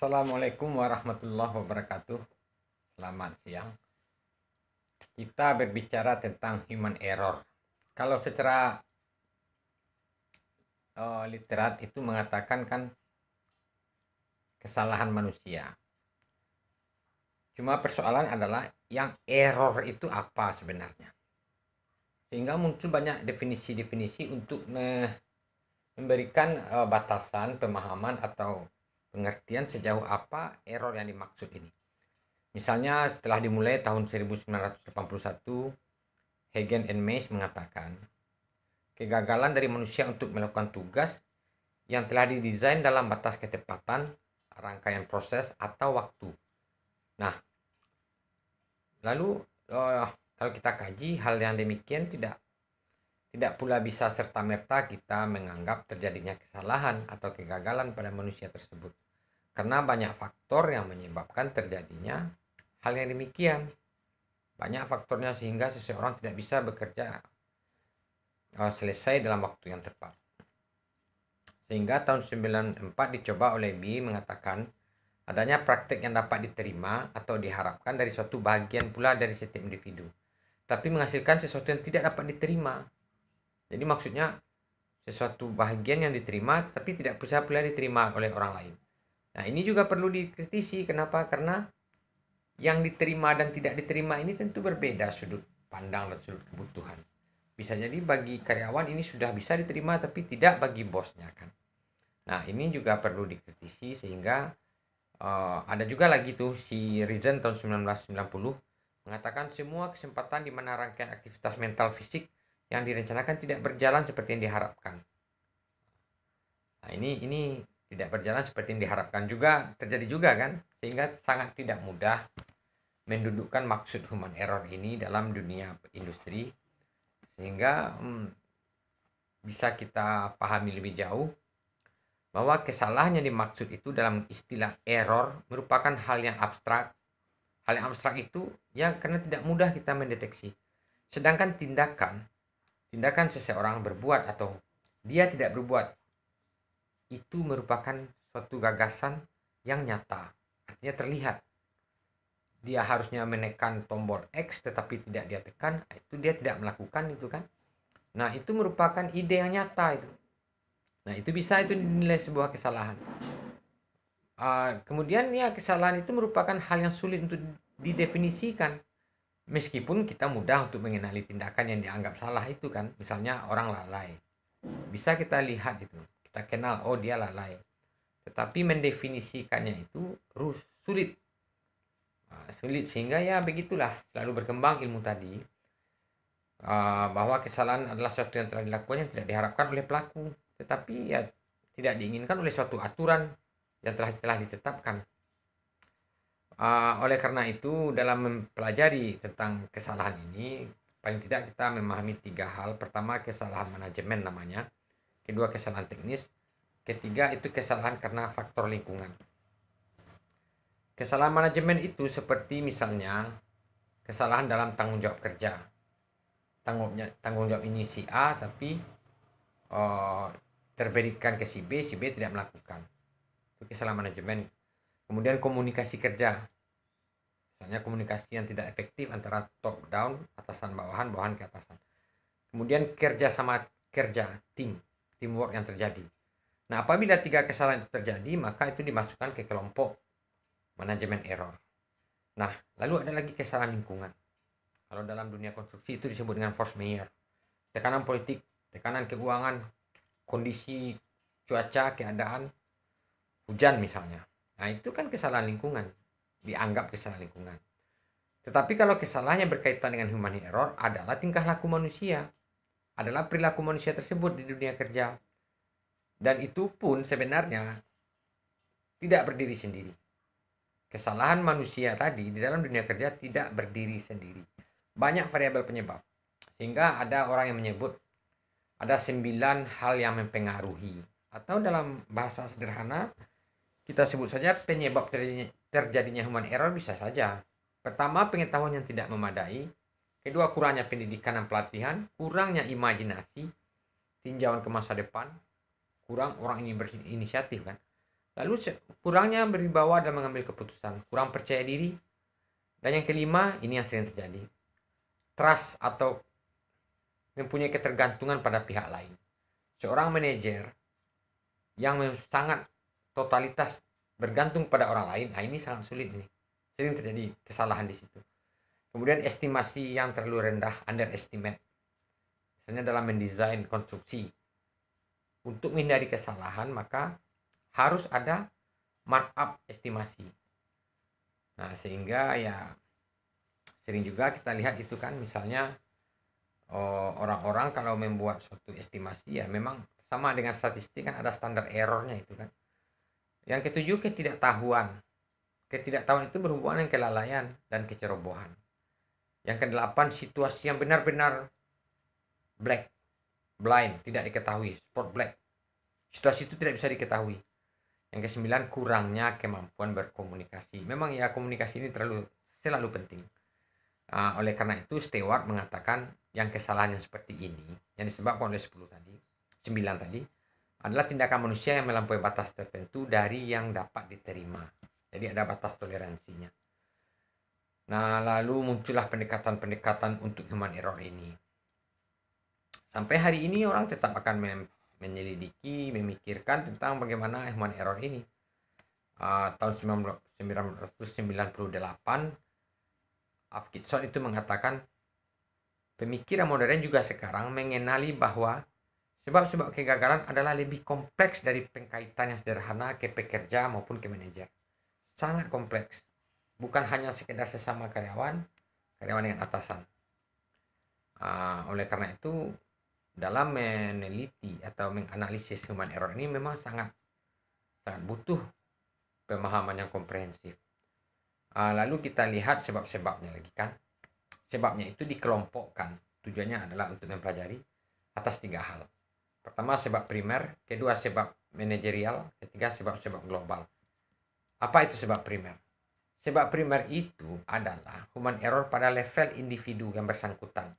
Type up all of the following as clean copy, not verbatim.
Assalamualaikum warahmatullahi wabarakatuh. Selamat siang. Kita berbicara tentang human error. Kalau secara literat itu mengatakan kan kesalahan manusia. Cuma persoalan adalah yang error itu apa sebenarnya. Sehingga muncul banyak definisi-definisi untuk memberikan batasan, pemahaman atau pengertian sejauh apa error yang dimaksud ini. Misalnya setelah dimulai tahun 1981, Hagen and Mays mengatakan, kegagalan dari manusia untuk melakukan tugas yang telah didesain dalam batas ketepatan, rangkaian proses, atau waktu. Nah, lalu kalau kita kaji hal yang demikian tidak pula bisa serta-merta kita menganggap terjadinya kesalahan atau kegagalan pada manusia tersebut. Karena banyak faktor yang menyebabkan terjadinya hal yang demikian. Banyak faktornya sehingga seseorang tidak bisa bekerja selesai dalam waktu yang tepat. Sehingga tahun 1994 dicoba oleh B mengatakan adanya praktek yang dapat diterima atau diharapkan dari suatu bagian pula dari setiap individu, tapi menghasilkan sesuatu yang tidak dapat diterima. Jadi maksudnya sesuatu bagian yang diterima tapi tidak bisa pula diterima oleh orang lain. Nah, ini juga perlu dikritisi. Kenapa? Karena yang diterima dan tidak diterima ini tentu berbeda sudut pandang dan sudut kebutuhan. Bisa jadi bagi karyawan ini sudah bisa diterima tapi tidak bagi bosnya kan. Nah, ini juga perlu dikritisi sehingga ada juga lagi tuh si Reason tahun 1990 mengatakan semua kesempatan di mana rangkaian aktivitas mental fisik yang direncanakan tidak berjalan seperti yang diharapkan. Nah, ini tidak berjalan seperti yang diharapkan juga terjadi juga kan, sehingga sangat tidak mudah mendudukkan maksud human error ini dalam dunia industri sehingga bisa kita pahami lebih jauh bahwa kesalahan yang dimaksud itu dalam istilah error merupakan hal yang abstrak. Hal yang abstrak itu ya karena tidak mudah kita mendeteksi. Sedangkan tindakan seseorang berbuat atau dia tidak berbuat itu merupakan suatu gagasan yang nyata. Artinya terlihat. Dia harusnya menekan tombol X tetapi tidak dia tekan, itu dia tidak melakukan itu kan. Nah, itu merupakan ide yang nyata itu. Nah, itu bisa itu dinilai sebuah kesalahan. Kemudian ya kesalahan itu merupakan hal yang sulit untuk didefinisikan. Meskipun kita mudah untuk mengenali tindakan yang dianggap salah itu kan. Misalnya orang lalai. Bisa kita lihat itu. Kita kenal, oh dia lalai. Tetapi mendefinisikannya itu sulit. Sulit sehingga ya begitulah selalu berkembang ilmu tadi. Bahwa kesalahan adalah sesuatu yang telah dilakukan yang tidak diharapkan oleh pelaku. Tetapi ya tidak diinginkan oleh suatu aturan yang telah ditetapkan. Oleh karena itu dalam mempelajari tentang kesalahan ini paling tidak kita memahami 3 hal. Pertama, kesalahan manajemen namanya. Kedua, kesalahan teknis. Ketiga, itu kesalahan karena faktor lingkungan. Kesalahan manajemen itu seperti misalnya kesalahan dalam tanggung jawab kerja. Tanggung jawab ini si A tapi terberikan ke si B tidak melakukan. Itu kesalahan manajemen. Kemudian komunikasi kerja. Misalnya komunikasi yang tidak efektif antara top down, atasan bawahan, bawahan ke atasan. Kemudian kerja sama kerja, teamwork yang terjadi. Nah, apabila 3 kesalahan itu terjadi, maka itu dimasukkan ke kelompok manajemen error. Nah, lalu ada lagi kesalahan lingkungan. Kalau dalam dunia konstruksi itu disebut dengan force majeure. Tekanan politik, tekanan keuangan, kondisi cuaca, keadaan, hujan misalnya. Nah, itu kan kesalahan lingkungan. Dianggap kesalahan lingkungan. Tetapi kalau kesalahan yang berkaitan dengan human error adalah tingkah laku manusia. Adalah perilaku manusia tersebut di dunia kerja. Dan itu pun sebenarnya tidak berdiri sendiri. Kesalahan manusia tadi di dalam dunia kerja tidak berdiri sendiri. Banyak variabel penyebab. Sehingga ada orang yang menyebut ada 9 hal yang mempengaruhi. Atau dalam bahasa sederhana kita sebut saja penyebab terjadinya human error bisa saja. Pertama, pengetahuan yang tidak memadai. Kedua, kurangnya pendidikan dan pelatihan. Kurangnya imajinasi, tinjauan ke masa depan. Kurang orang ini berinisiatif kan. Lalu kurangnya berwibawa dalam mengambil keputusan, kurang percaya diri. Dan yang kelima, ini yang sering terjadi, trust atau mempunyai ketergantungan pada pihak lain. Seorang manajer yang sangat totalitas bergantung pada orang lain, nah ini sangat sulit nih. Sering terjadi kesalahan di situ. Kemudian estimasi yang terlalu rendah, underestimate. Misalnya dalam mendesain konstruksi. Untuk menghindari kesalahan, maka harus ada markup estimasi. Nah, sehingga ya sering juga kita lihat itu kan, misalnya orang-orang kalau membuat suatu estimasi ya memang sama dengan statistik kan, ada standar errornya itu kan. Yang ketujuh, ketidaktahuan. Ketidaktahuan itu berhubungan dengan kelalaian dan kecerobohan. Yang kedelapan, situasi yang benar-benar blind, tidak diketahui, spot black. Situasi itu tidak bisa diketahui. Yang kesembilan, kurangnya kemampuan berkomunikasi. Memang ya komunikasi ini selalu penting. Oleh karena itu Stewart mengatakan yang kesalahan yang seperti ini, yang disebabkan oleh 9 tadi, adalah tindakan manusia yang melampaui batas tertentu dari yang dapat diterima. Jadi ada batas toleransinya. Nah, lalu muncullah pendekatan-pendekatan untuk human error ini. Sampai hari ini orang tetap akan menyelidiki, memikirkan tentang bagaimana human error ini. Tahun 1998, Atkinson itu mengatakan pemikiran modern juga sekarang mengenali bahwa sebab-sebab kegagalan adalah lebih kompleks dari pengkaitan yang sederhana ke pekerja maupun ke manajer. Sangat kompleks. Bukan hanya sekedar sesama karyawan dengan atasan. Oleh karena itu, dalam meneliti atau menganalisis human error ini memang sangat butuh pemahaman yang komprehensif. Lalu kita lihat sebab-sebabnya lagi kan. Sebabnya itu dikelompokkan. Tujuannya adalah untuk mempelajari atas 3 hal. Pertama, sebab primer. Kedua, sebab manajerial. Ketiga, sebab-sebab global. Apa itu sebab primer? Sebab primer itu adalah human error pada level individu yang bersangkutan.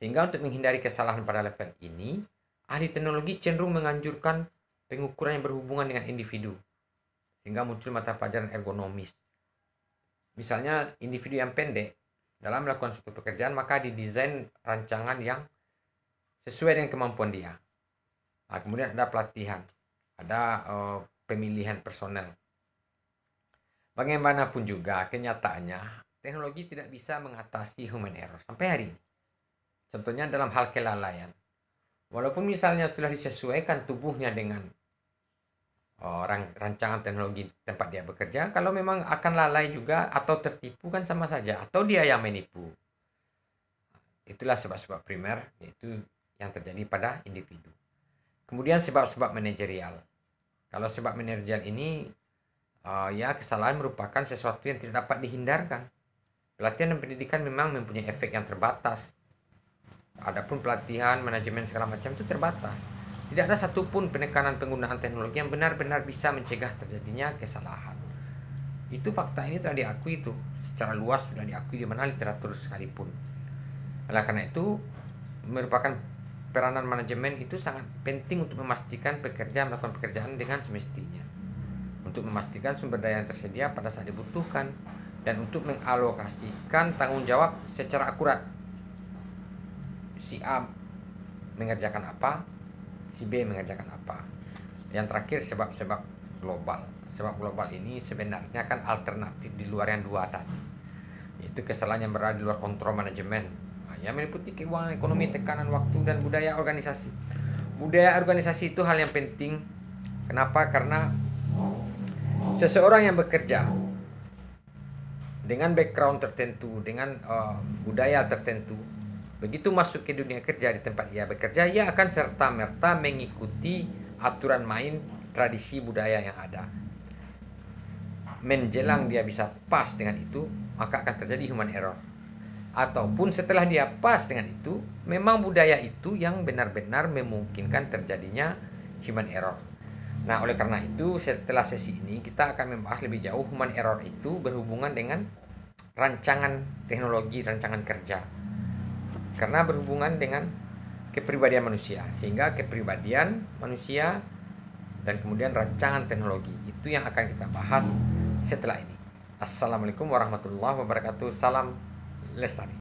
Sehingga untuk menghindari kesalahan pada level ini, ahli teknologi cenderung menganjurkan pengukuran yang berhubungan dengan individu. Sehingga muncul mata pelajaran ergonomis. Misalnya individu yang pendek dalam melakukan suatu pekerjaan, maka didesain rancangan yang sesuai dengan kemampuan dia. Kemudian ada pelatihan, ada pemilihan personel. Bagaimanapun juga kenyataannya teknologi tidak bisa mengatasi human error sampai hari ini. Contohnya dalam hal kelalaian. Walaupun misalnya sudah disesuaikan tubuhnya dengan rancangan teknologi tempat dia bekerja, kalau memang akan lalai juga atau tertipu kan sama saja, atau dia yang menipu. Itulah sebab-sebab primer, yaitu yang terjadi pada individu. Kemudian sebab-sebab manajerial. Kalau sebab manajerial ini ya kesalahan merupakan sesuatu yang tidak dapat dihindarkan. Pelatihan dan pendidikan memang mempunyai efek yang terbatas. Adapun pelatihan, manajemen segala macam itu terbatas. Tidak ada satupun penekanan penggunaan teknologi yang benar-benar bisa mencegah terjadinya kesalahan. Itu fakta, ini telah diakui itu secara luas, sudah diakui di mana literatur sekalipun. Oleh karena itu merupakan peranan manajemen itu sangat penting untuk memastikan pekerja melakukan pekerjaan dengan semestinya, untuk memastikan sumber daya yang tersedia pada saat dibutuhkan, dan untuk mengalokasikan tanggung jawab secara akurat. Si A mengerjakan apa, si B mengerjakan apa. Yang terakhir, sebab-sebab global. Sebab global ini sebenarnya kan alternatif di luar yang 2 tadi, yaitu kesalahan yang berada di luar kontrol manajemen, yang meliputi keuangan, ekonomi, tekanan waktu, dan budaya organisasi. Budaya organisasi itu hal yang penting. Kenapa? Karena seseorang yang bekerja dengan background tertentu, dengan budaya tertentu, begitu masuk ke dunia kerja di tempat ia bekerja, ia akan serta-merta mengikuti aturan main, tradisi, budaya yang ada. Menjelang dia bisa pas dengan itu, maka akan terjadi human error. Ataupun setelah dia pas dengan itu, memang budaya itu yang benar-benar memungkinkan terjadinya human error. Nah, oleh karena itu setelah sesi ini kita akan membahas lebih jauh human error itu berhubungan dengan rancangan teknologi, rancangan kerja. Karena berhubungan dengan kepribadian manusia, sehingga kepribadian manusia dan kemudian rancangan teknologi. Itu yang akan kita bahas setelah ini. Assalamualaikum warahmatullahi wabarakatuh. Salam lestari.